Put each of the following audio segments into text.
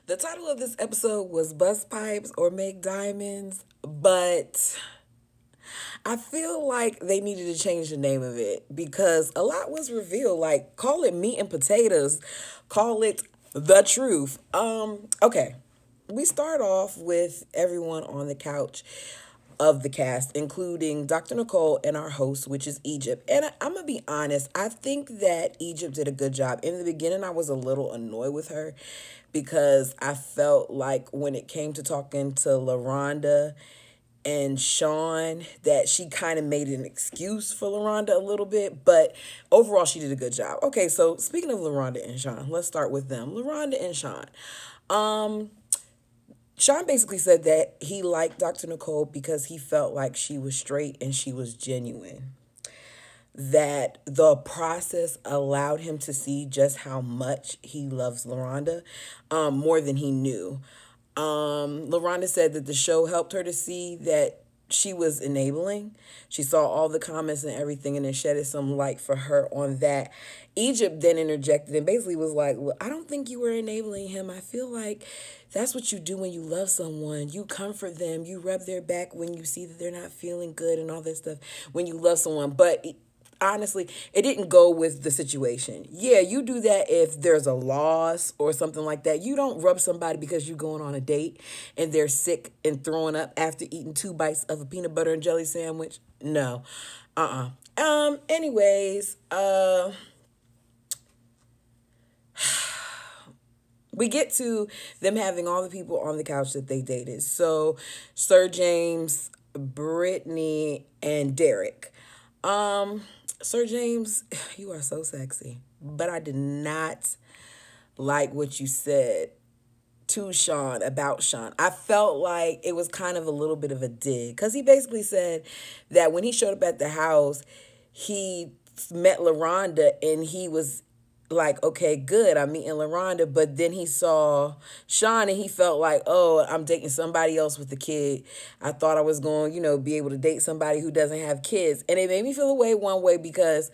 The title of this episode was Bust Pipes or Make Diamonds, but I feel like they needed to change the name of it because a lot was revealed. Like, call it meat and potatoes, call it the truth. Okay. We start off with everyone on the couch of the cast, including Dr. Nicole and our host, which is Egypt. And I'm going to be honest, I think that Egypt did a good job. In the beginning, I was a little annoyed with her because I felt like when it came to talking to LaRonda and Sean, that she kind of made an excuse for LaRonda a little bit, but overall she did a good job. Okay, so speaking of LaRonda and Sean, let's start with them. LaRonda and Sean. Sean basically said that he liked Dr. Nicole because he felt like she was straight and she was genuine. That the process allowed him to see just how much he loves LaRonda, more than he knew. LaRonda said that the show helped her to see that she was enabling. She saw all the comments and everything, and it shedded some light for her on that. Egypt then interjected and basically was like, well, I don't think you were enabling him. I feel like that's what you do when you love someone. You comfort them. You rub their back when you see that they're not feeling good and all that stuff when you love someone. But honestly, it didn't go with the situation. Yeah, you do that if there's a loss or something like that. You don't rub somebody because you're going on a date and they're sick and throwing up after eating 2 bites of a peanut butter and jelly sandwich. No. Anyways, we get to them having all the people on the couch that they dated. So, Sir James, Brittany, and Derek. Sir James, you are so sexy. But I did not like what you said to Sean about Sean. I felt like it was kind of a little bit of a dig. Because he basically said that when he showed up at the house, he met LaRonda and he was like, okay, good, I'm meeting LaRonda. But then he saw Sean and he felt like, oh, I'm dating somebody else with a kid. I thought I was going, be able to date somebody who doesn't have kids. And it made me feel away one way because,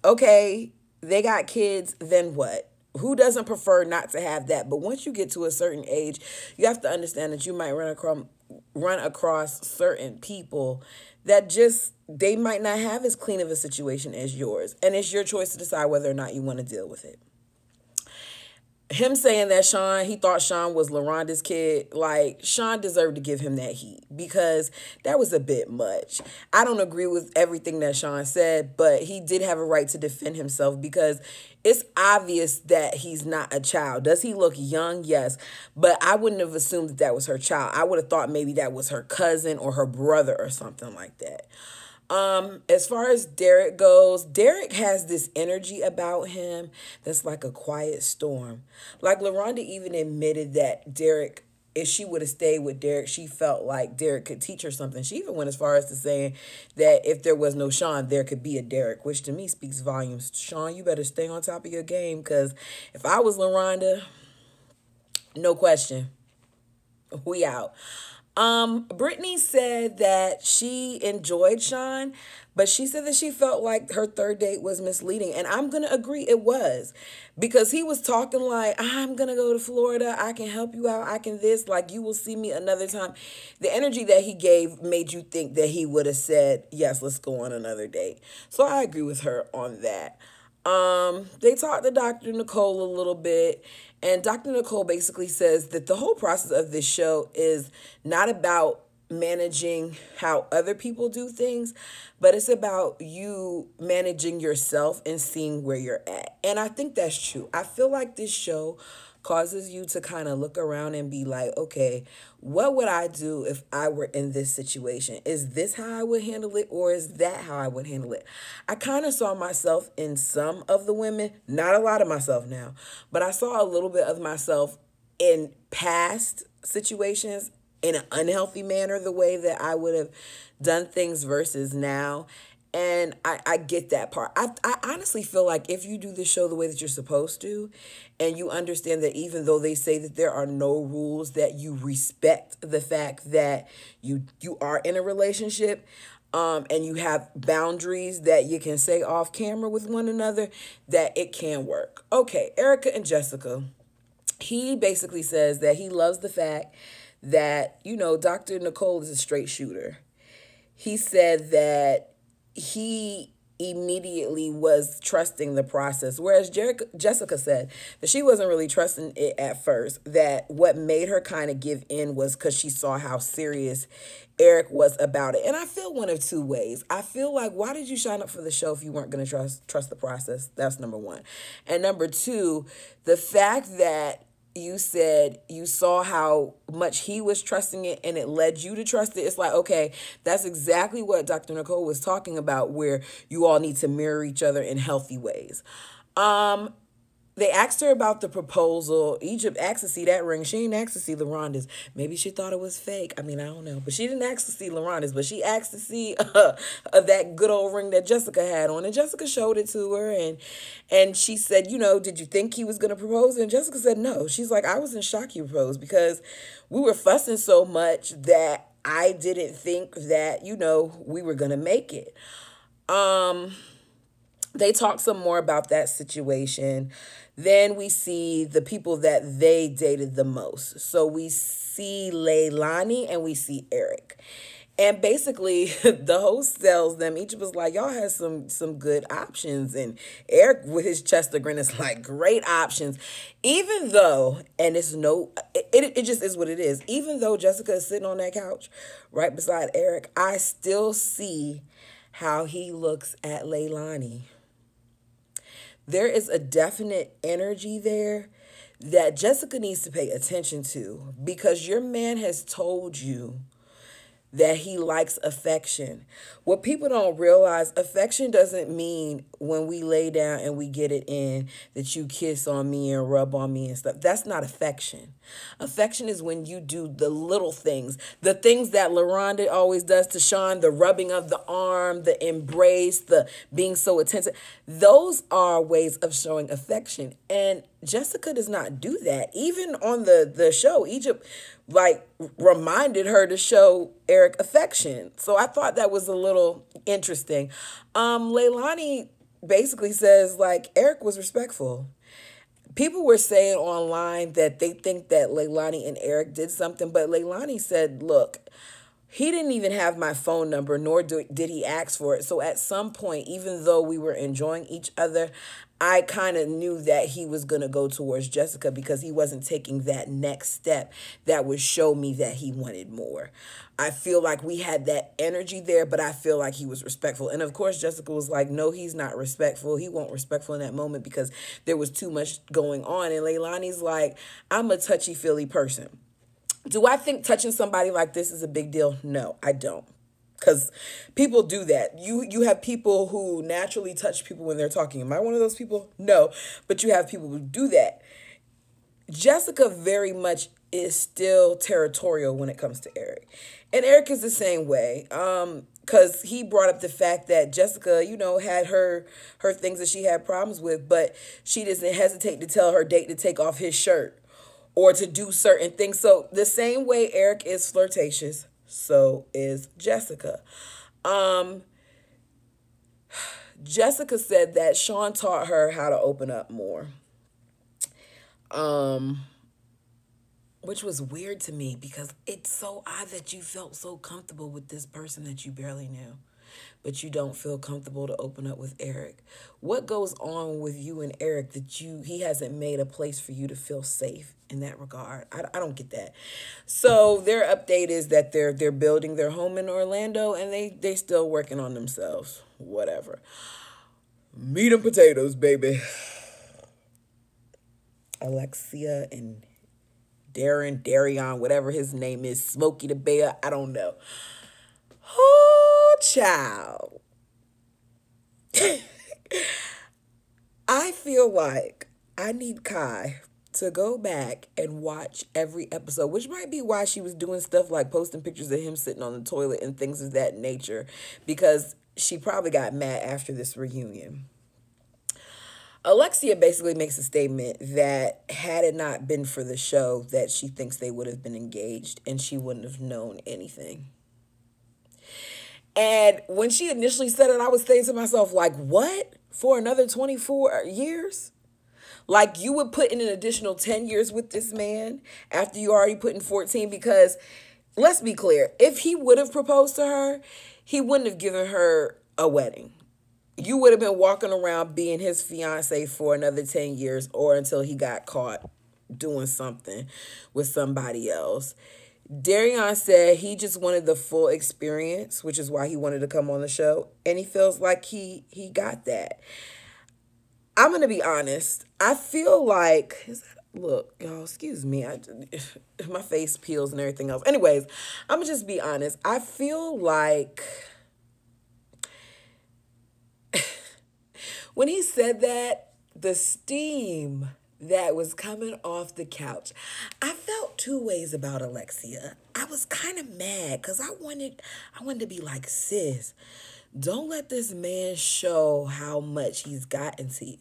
okay, they got kids, then what? Who doesn't prefer not to have that? But once you get to a certain age, you have to understand that you might run across certain people that just, they might not have as clean of a situation as yours. And it's your choice to decide whether or not you want to deal with it. Him saying that he thought Sean was LaRonda's kid, like, Sean deserved to give him that heat because that was a bit much. I don't agree with everything that Sean said, but he did have a right to defend himself because it's obvious that he's not a child. Does he look young? Yes. But I wouldn't have assumed that that was her child. I would have thought maybe that was her cousin or her brother or something like that. As far as Derek goes, Derek has this energy about him that's like a quiet storm. Like LaRonda even admitted that Derek, if she would have stayed with Derek, she felt like Derek could teach her something. She even went as far as to saying that if there was no Sean, there could be a Derek, which to me speaks volumes. Sean, you better stay on top of your game because if I was LaRonda, no question, we out. Brittany said that she enjoyed Sean, but she said that she felt like her third date was misleading. And I'm going to agree it was because he was talking like, I'm going to go to Florida. I can help you out. I can this, like you will see me another time. The energy that he gave made you think that he would have said, yes, let's go on another date. So I agree with her on that. They talked to Dr. Nicole a little bit, and Dr. Nicole basically says that the whole process of this show is not about managing how other people do things, but it's about you managing yourself and seeing where you're at. And I think that's true. I feel like this show causes you to kind of look around and be like, okay, what would I do if I were in this situation? Is this how I would handle it, or is that how I would handle it? I kind of saw myself in some of the women, not a lot of myself now, but I saw a little bit of myself in past situations in an unhealthy manner, the way that I would have done things versus now. And I get that part. I honestly feel like if you do the show the way that you're supposed to, and you understand that even though they say that there are no rules, that you respect the fact that you are in a relationship, and you have boundaries that you can say off camera with one another, that it can work. Okay, Erica and Jessica. he basically says that he loves the fact that, Dr. Nicole is a straight shooter. He said that he immediately was trusting the process, whereas Jessica said that she wasn't really trusting it at first, that what made her kind of give in was because she saw how serious Eric was about it. And I feel one of two ways. I feel like, why did you sign up for the show if you weren't going to trust the process? That's number one. And number two, the fact that you said you saw how much he was trusting it and it led you to trust it. It's like, okay, that's exactly what Dr. Nicole was talking about, where you all need to mirror each other in healthy ways. They asked her about the proposal. Egypt asked to see that ring. She didn't ask to see LaRonda's. Maybe she thought it was fake. I mean, I don't know. But she didn't ask to see LaRonda's. But she asked to see that good old ring that Jessica had on. And Jessica showed it to her. And she said, did you think he was going to propose? And Jessica said no. She's like, I was in shock he proposed because we were fussing so much that I didn't think that, we were going to make it. They talk some more about that situation. Then we see the people that they dated the most. So we see Leilani and we see Eric. And basically, the host tells them, each of us like, y'all have some good options. And Eric, with his Chester grin, is like, great options. Even though, and it just is what it is. Even though Jessica is sitting on that couch right beside Eric, I still see how he looks at Leilani. There is a definite energy there that Jessica needs to pay attention to, because your man has told you that he likes affection. What people don't realize, affection doesn't mean when we lay down and we get it in that you kiss on me and rub on me and stuff. That's not affection. Affection is when you do the little things, the things that LaRonda always does to Sean, the rubbing of the arm, the embrace, the being so attentive. Those are ways of showing affection. And Jessica does not do that. Even on the show, Egypt reminded her to show Eric affection. So I thought that was a little interesting. Leilani basically says Eric was respectful. People were saying online that they think that Leilani and Eric did something, but Leilani said, look, he didn't even have my phone number, nor did he ask for it. So at some point, even though we were enjoying each other, I kind of knew that he was going to go towards Jessica because he wasn't taking that next step that would show me that he wanted more. I feel like we had that energy there, but I feel like he was respectful. And of course, Jessica was like, no, he's not respectful. He won't respectful in that moment because there was too much going on. And Leilani's like, I'm a touchy-feely person. Do I think touching somebody like this is a big deal? No, I don't. Because people do that. You have people who naturally touch people when they're talking. Am I one of those people? No. But you have people who do that. Jessica very much is still territorial when it comes to Eric. And Eric is the same way. Because he brought up the fact that Jessica, had her things that she had problems with, but she doesn't hesitate to tell her date to take off his shirt or to do certain things. So the same way Eric is flirtatious, so is Jessica. Jessica said that Sean taught her how to open up more. Which was weird to me because it's so odd that you felt so comfortable with this person that you barely knew, but you don't feel comfortable to open up with Eric. What goes on with you and Eric that he hasn't made a place for you to feel safe in that regard? I don't get that. So their update is that they're building their home in Orlando and they still working on themselves. Whatever. Meat and potatoes, baby. Alexia and Darion, whatever his name is, Smokey the Bear, I don't know. Oh, child. I feel like I need Kai to go back and watch every episode, which might be why she was doing stuff like posting pictures of him sitting on the toilet and things of that nature, because she probably got mad after this reunion. Alexia basically makes a statement that had it not been for the show, that she thinks they would have been engaged and she wouldn't have known anything. And when she initially said it, I was saying to myself, what? For another 24 years? Like, you would put in an additional 10 years with this man after you already put in 14, because let's be clear, if he would have proposed to her, he wouldn't have given her a wedding. You would have been walking around being his fiance for another 10 years, or until he got caught doing something with somebody else. Darion said he just wanted the full experience, which is why he wanted to come on the show. And he feels like he got that. I'm going to be honest. I feel like, look, y'all, excuse me. My face peels and everything else. Anyways, I'm going to just be honest. I feel like when he said that, the steam that was coming off the couch, I felt two ways about Alexia. I was kind of mad because I wanted to be like, sis, don't let this man show how much he's gotten to you.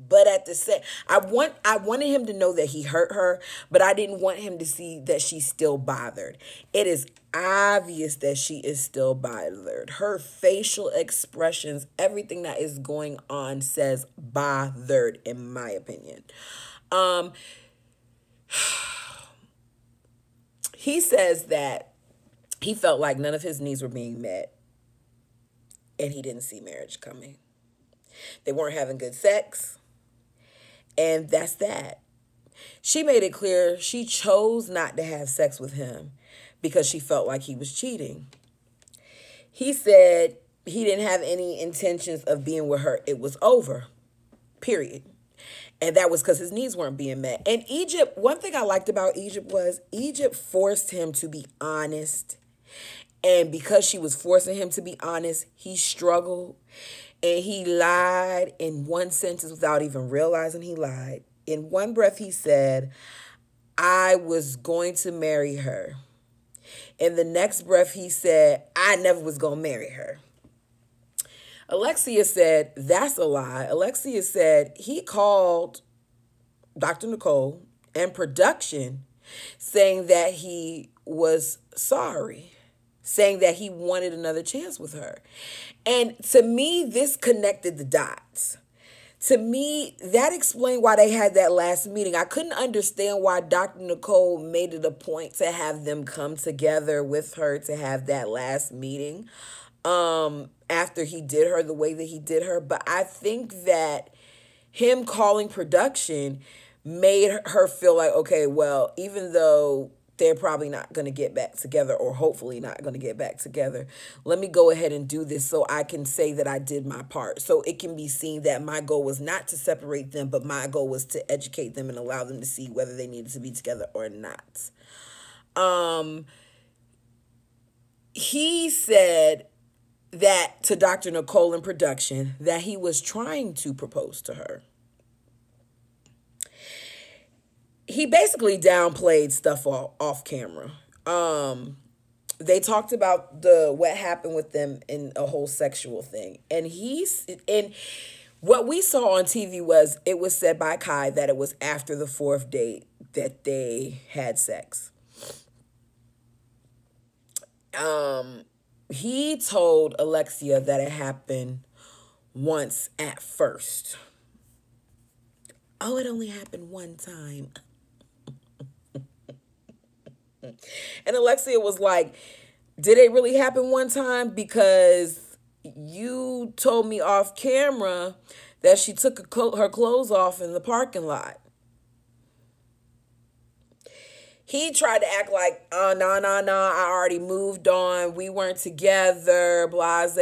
But at the same, I wanted him to know that he hurt her, but I didn't want him to see that she's still bothered. It is obvious that she is still bothered. Her facial expressions, everything that is going on says bothered, in my opinion. He says that he felt like none of his needs were being met, and he didn't see marriage coming. They weren't having good sex. And that's that. She made it clear she chose not to have sex with him because she felt like he was cheating. He said he didn't have any intentions of being with her. It was over, period. And that was because his needs weren't being met. And Egypt, one thing I liked about Egypt was Egypt forced him to be honest. And because she was forcing him to be honest, he struggled. And he lied in one sentence without even realizing he lied. In one breath, he said, I was going to marry her. In the next breath, he said, I never was going to marry her. Alexia said, that's a lie. Alexia said he called Dr. Nicole and production saying that he was sorry, saying that he wanted another chance with her. And to me, this connected the dots. To me, that explained why they had that last meeting. I couldn't understand why Dr. Nicole made it a point to have them come together with her to have that last meeting after he did her the way that he did her. But I think that him calling production made her feel like, okay, well, even though they're probably not going to get back together, or hopefully not going to get back together, let me go ahead and do this so I can say that I did my part. So it can be seen that my goal was not to separate them, but my goal was to educate them and allow them to see whether they needed to be together or not. He said that to Dr. Nicole in production that he was trying to propose to her. He basically downplayed stuff off camera. They talked about what happened with them in a whole sexual thing. And what we saw on TV was, it was said by Kai that it was after the fourth date that they had sex. He told Alexia that it happened once at first. Oh, it only happened one time. And Alexia was like, did it really happen one time? Because you told me off camera that she took her clothes off in the parking lot. He tried to act like, oh, no, I already moved on. We weren't together, blase.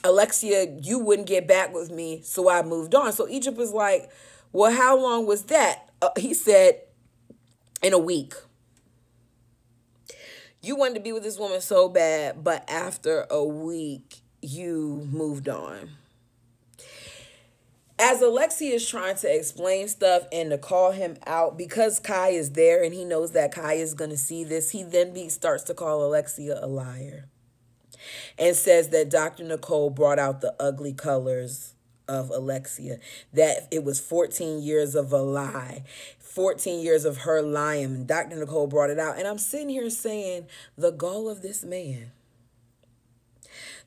Alexia, you wouldn't get back with me, so I moved on. So Egypt was like, well, how long was that? He said, in a week. You wanted to be with this woman so bad, but after a week, you moved on. As Alexia is trying to explain stuff and to call him out, because Kai is there and he knows that Kai is going to see this, he then starts to call Alexia a liar and says that Dr. Nicole brought out the ugly colors of Alexia, that it was 14 years of a lie, 14 years of her lying. Dr. Nicole brought it out. And I'm sitting here saying, the goal of this man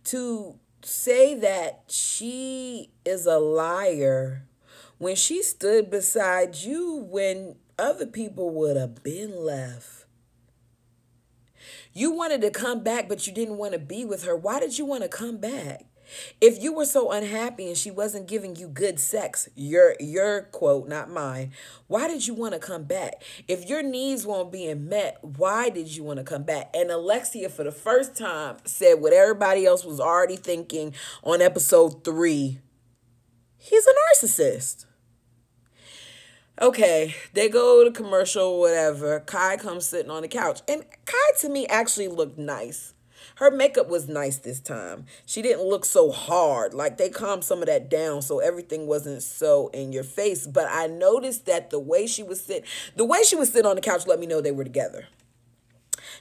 to say that she is a liar when she stood beside you when other people would have been left? You wanted to come back, but you didn't want to be with her. Why did you want to come back? If you were so unhappy and she wasn't giving you good sex, your quote, not mine, why did you want to come back? If your needs weren't being met, why did you want to come back? And Alexia, for the first time, said what everybody else was already thinking on episode 3. He's a narcissist. Okay, they go to commercial, whatever. Kai comes sitting on the couch. And Kai, to me, actually looked nice. Her makeup was nice this time. She didn't look so hard. Like, they calmed some of that down so everything wasn't so in your face. But I noticed that the way she was sitting on the couch let me know they were together.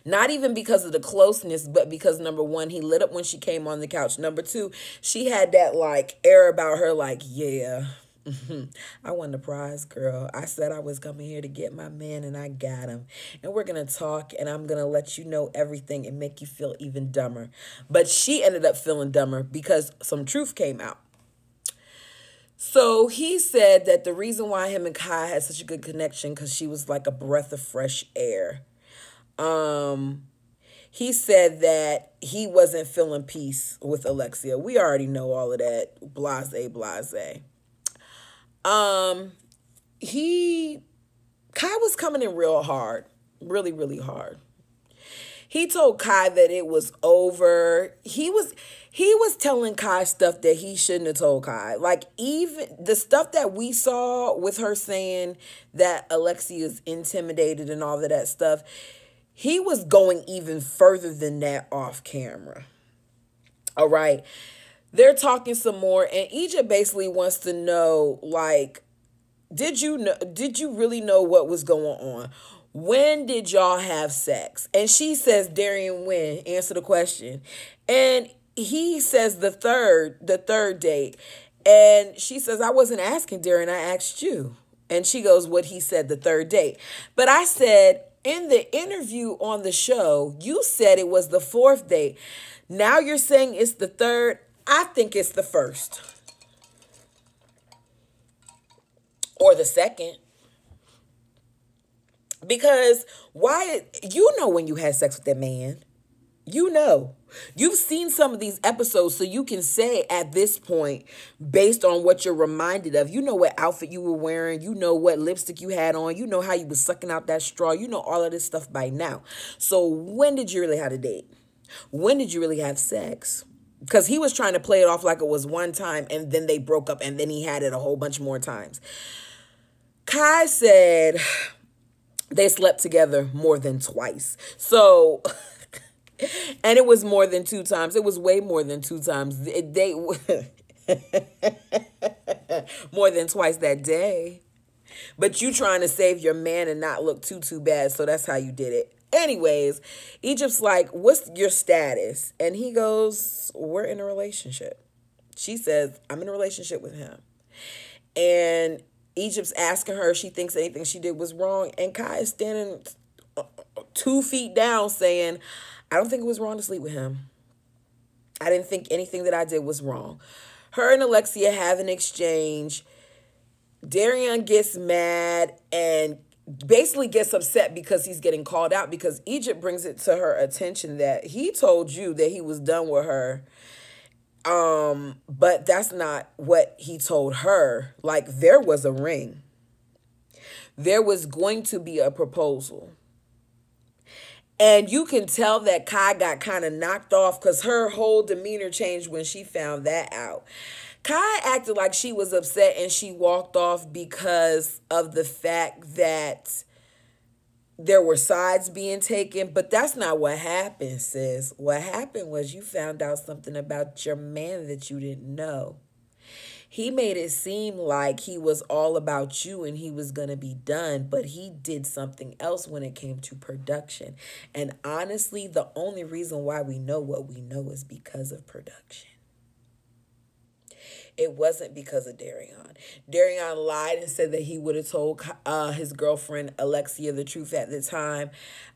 Not even because of the closeness, but because, number one, he lit up when she came on the couch. Number two, she had that, like, air about her, like, yeah. I won the prize, girl. I said I was coming here to get my man, and I got him. And we're going to talk, and I'm going to let you know everything and make you feel even dumber. But she ended up feeling dumber because some truth came out. So he said that the reason why him and Kai had such a good connection because she was like a breath of fresh air. He said that he wasn't feeling peace with Alexia. We already know all of that. Blase, blase. Kai was coming in real hard, really, really hard. He told Kai that it was over. He was telling Kai stuff that he shouldn't have told Kai. Like, even the stuff that we saw with her saying that Alexia is intimidated and all of that stuff, he was going even further than that off camera. All right. They're talking some more, and Egypt basically wants to know, like, did you really know what was going on? When did y'all have sex? And she says, Darion, when? Answer the question. And he says the third date. And she says, I wasn't asking Darion, I asked you. And she goes, what he said, the third date. But I said, in the interview on the show, you said it was the 4th date. Now you're saying it's the 3rd. I think it's the 1st. Or the 2nd. Because you know when you had sex with that man. You know. You've seen some of these episodes, so you can say at this point, based on what you're reminded of, you know what outfit you were wearing, you know what lipstick you had on, you know how you was sucking out that straw, you know all of this stuff by now. So when did you really have a date? When did you really have sex? Because he was trying to play it off like it was one time, and then they broke up, and then he had it a whole bunch more times. Kai said they slept together more than twice. So, and it was more than 2 times. It was way more than 2 times. They more than twice that day. But you trying to save your man and not look too bad, so that's how you did it. Anyways, Egypt's like, what's your status? And he goes, we're in a relationship. She says, I'm in a relationship with him. And Egypt's asking her if she thinks anything she did was wrong. And Kai is standing 2 feet down saying, I don't think it was wrong to sleep with him. I didn't think anything that I did was wrong. Her and Alexia have an exchange. Darion gets mad and basically gets upset because he's getting called out, because Egypt brings it to her attention that he told you that he was done with her. But that's not what he told her. Like, there was a ring. There was going to be a proposal. And you can tell that Kai got kind of knocked off because her whole demeanor changed when she found that out. Kai acted like she was upset and she walked off because of the fact that there were sides being taken, but that's not what happened, sis. What happened was you found out something about your man that you didn't know. He made it seem like he was all about you and he was going to be done, but he did something else when it came to production. And honestly, the only reason why we know what we know is because of production. It wasn't because of Darion. Darion lied and said that he would have told his girlfriend Alexia the truth at the time.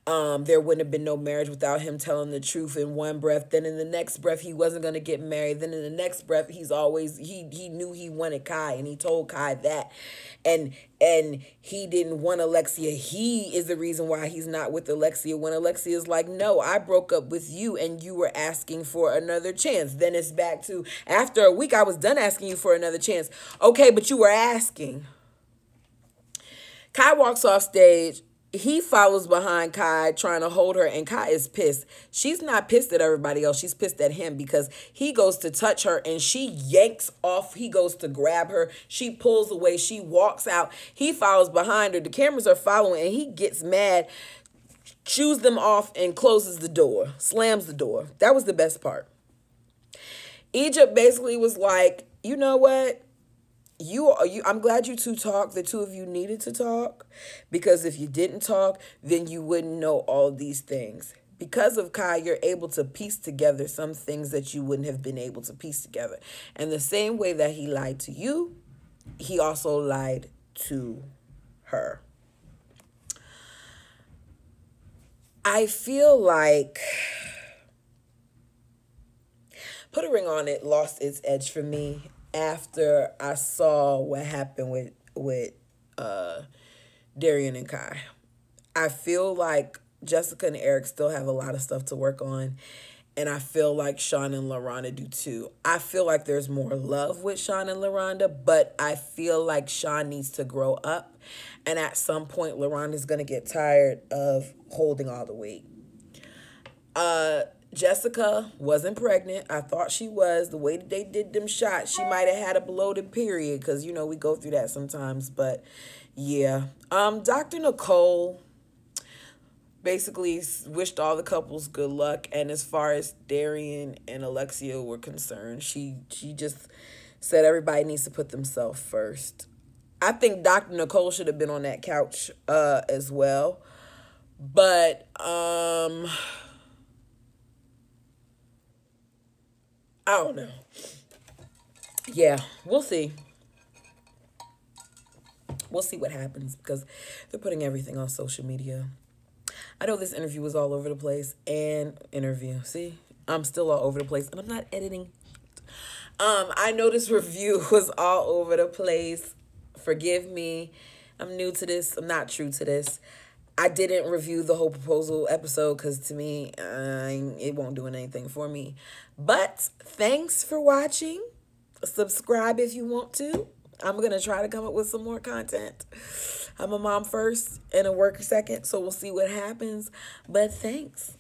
There wouldn't have been no marriage without him telling the truth in one breath. Then in the next breath, he wasn't going to get married. Then in the next breath, he knew he wanted Kai, and he told Kai that. And he didn't want Alexia. He is the reason why he's not with Alexia, when Alexia is like, no, I broke up with you and you were asking for another chance. Then it's back to, after a week, I was done asking you for another chance. Okay, but you were asking. Kai walks off stage. He follows behind Kai, trying to hold her, and Kai is pissed. She's not pissed at everybody else. She's pissed at him because he goes to touch her, and she yanks off. He goes to grab her. She pulls away. She walks out. He follows behind her. The cameras are following, and he gets mad, chews them off, and closes the door, slams the door. That was the best part. Egypt basically was like, you know what? I'm glad you two talked. The two of you needed to talk, because if you didn't talk, then you wouldn't know all these things. Because of Kai, you're able to piece together some things that you wouldn't have been able to piece together. And the same way that he lied to you, he also lied to her. I feel like Put a Ring on It lost its edge for me after I saw what happened with Darion and Kai. I feel like Jessica and Eric still have a lot of stuff to work on, and I feel like Sean and LaRonda do too. I feel like there's more love with Sean and LaRonda, but I feel like Sean needs to grow up, and at some point LaRonda's going to get tired of holding all the weight. Jessica wasn't pregnant. I thought she was. The way that they did them shots, she might have had a bloated period, because, you know, we go through that sometimes. But, yeah. Dr. Nicole basically wished all the couples good luck. And as far as Darion and Alexia were concerned, she just said everybody needs to put themselves first. I think Dr. Nicole should have been on that couch as well. But, I don't know. Yeah, we'll see. We'll see what happens, because they're putting everything on social media. I know this interview was all over the place, see, I'm still all over the place, and I'm not editing. I know this review was all over the place. Forgive me. I'm new to this. I'm not true to this. I didn't review the whole proposal episode because, to me, it won't do anything for me. But thanks for watching. Subscribe if you want to. I'm going to try to come up with some more content. I'm a mom first and a worker second, so we'll see what happens. But thanks.